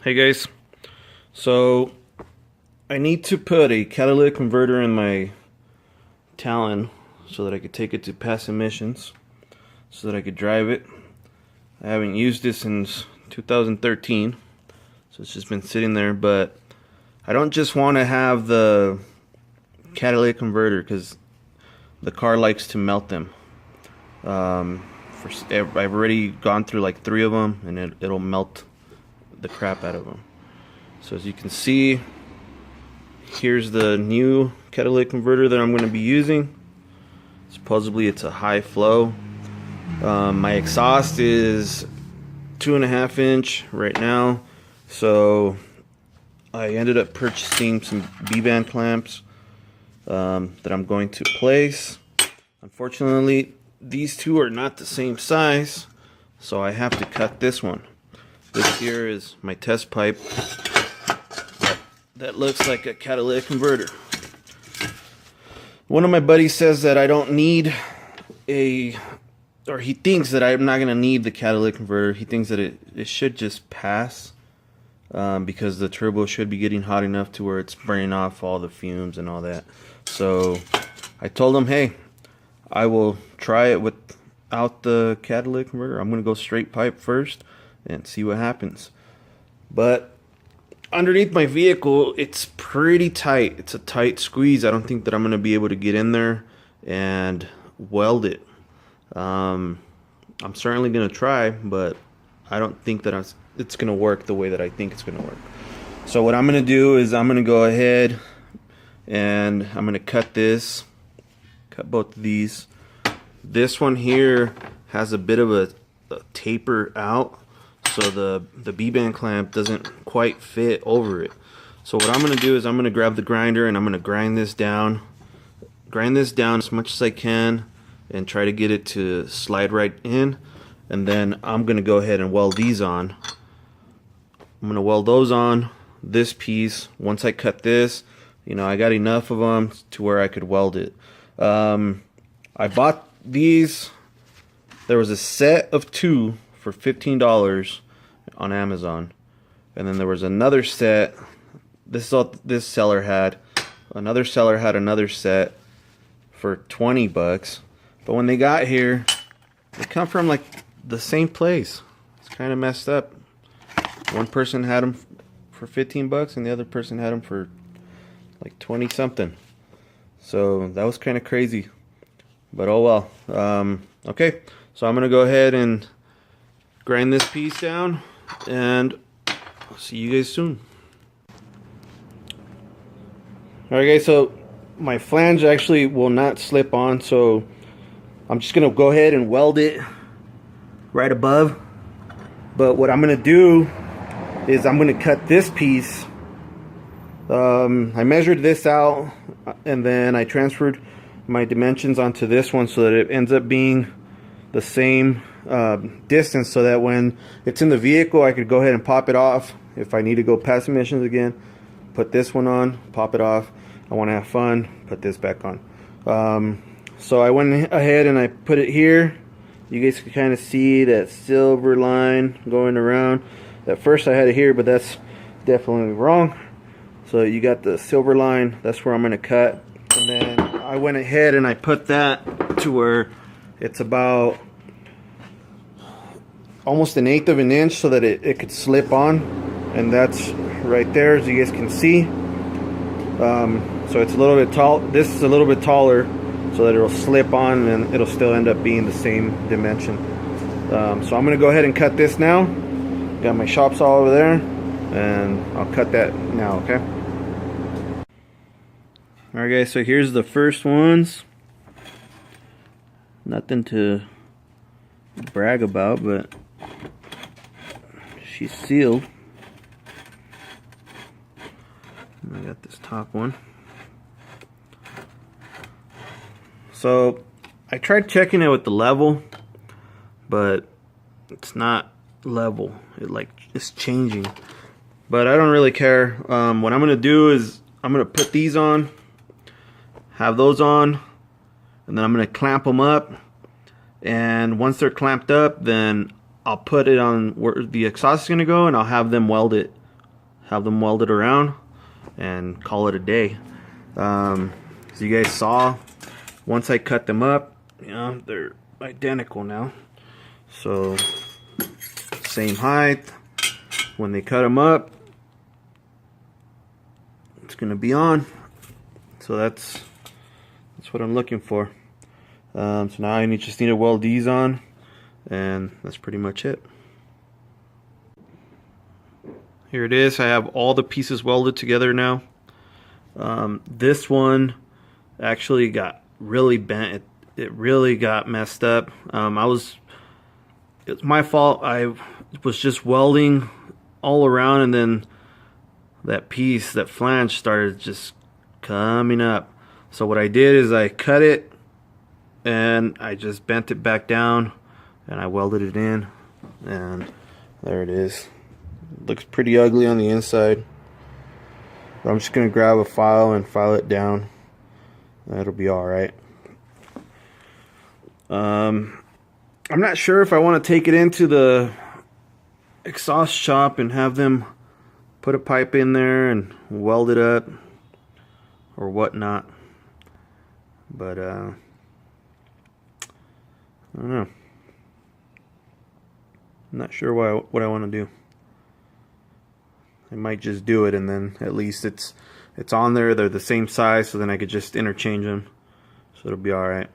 Hey guys, so I need to put a catalytic converter in my Talon so that I could take it to pass emissions, so that I could drive it. I haven't used this since 2013, so it's just been sitting there, but I don't just want to have the catalytic converter because the car likes to melt them. I've already gone through like 3 of them and it'll melt the crap out of them. So as you can see, here's the new catalytic converter that I'm going to be using. Supposedly it's a high flow. My exhaust is 2.5 inch right now, so I ended up purchasing some B-band clamps that I'm going to place. Unfortunately, these two are not the same size, so I have to cut this one. This here is my test pipe that looks like a catalytic converter. One of my buddies says that I don't need he thinks that I'm not going to need the catalytic converter. He thinks that it should just pass because the turbo should be getting hot enough to where it's burning off all the fumes and all that. So I told him, hey, I will try it without the catalytic converter. I'm going to go straight pipe first and see what happens. But underneath my vehicle, it's pretty tight. It's a tight squeeze. I don't think that I'm going to be able to get in there and weld it. I'm certainly going to try, but I don't think that it's going to work the way that I think it's going to work. So what I'm going to do is I'm going to go ahead and I'm going to cut both of these. This one here has a bit of a taper out, so the B-band clamp doesn't quite fit over it. So what I'm going to do is I'm going to grab the grinder and I'm going to grind this down as much as I can and try to get it to slide right in, and then I'm going to go ahead and weld these on. I'm going to weld those on this piece. Once I cut this, I got enough of them to where I could weld it. I bought these. There was a set of 2 for $15 on Amazon, and then there was another set. This is all this seller had. Another seller had another set for $20, but when they got here, they come from like the same place. It's kind of messed up. One person had them for $15 and the other person had them for like 20 something. So that was kind of crazy, but oh well. Okay, so I'm gonna go ahead and grind this piece down, and I'll see you guys soon. Alright guys, so my flange actually will not slip on, so I'm just gonna go ahead and weld it right above. But what I'm gonna do is I'm gonna cut this piece. I measured this out and then I transferred my dimensions onto this one so that it ends up being the same distance, so that when it's in the vehicle I could go ahead and pop it off. If I need to go past emissions again, put this one on, pop it off. I want to have fun, put this back on. So I went ahead and I put it here. You guys can kind of see that silver line going around. At first I had it here, but that's definitely wrong. So you got the silver line, that's where I'm going to cut. And then I went ahead and I put that to where it's about almost 1/8 of an inch so that it could slip on. And that's right there, as you guys can see. So it's a little bit tall. This is a little bit taller so that it'll slip on and it'll still end up being the same dimension. So I'm going to go ahead and cut this now. Got my shop saw over there, and I'll cut that now, okay? Alright guys, so here's the first ones. Nothing to brag about, but she's sealed. And I got this top one. So I tried checking it with the level, but it's not level. It's changing, but I don't really care. What I'm gonna do is I'm gonna put these on, have those on, and then I'm gonna clamp them up, and once they're clamped up, then I'll put it on where the exhaust is going to go, and I'll have them weld it have them welded around, and call it a day. As you guys saw, once I cut them up, you know, they're identical now. So same height. When they cut them up, it's gonna be on. So that's what I'm looking for. So now I just need to weld these on, and that's pretty much it. Here it is. I have all the pieces welded together now. This one actually got really bent. It really got messed up. It's my fault. I was just welding all around, and then that piece, that flange, started just coming up. So what I did is I cut it, and I just bent it back down, and I welded it in, and there it is. Looks pretty ugly on the inside. But I'm just gonna grab a file and file it down. That'll be all right. I'm not sure if I want to take it into the exhaust shop and have them put a pipe in there and weld it up or whatnot. But I don't know. I'm not sure what I want to do. I might just do it, and then at least it's on there. They're the same size, so then I could just interchange them. So it'll be all right.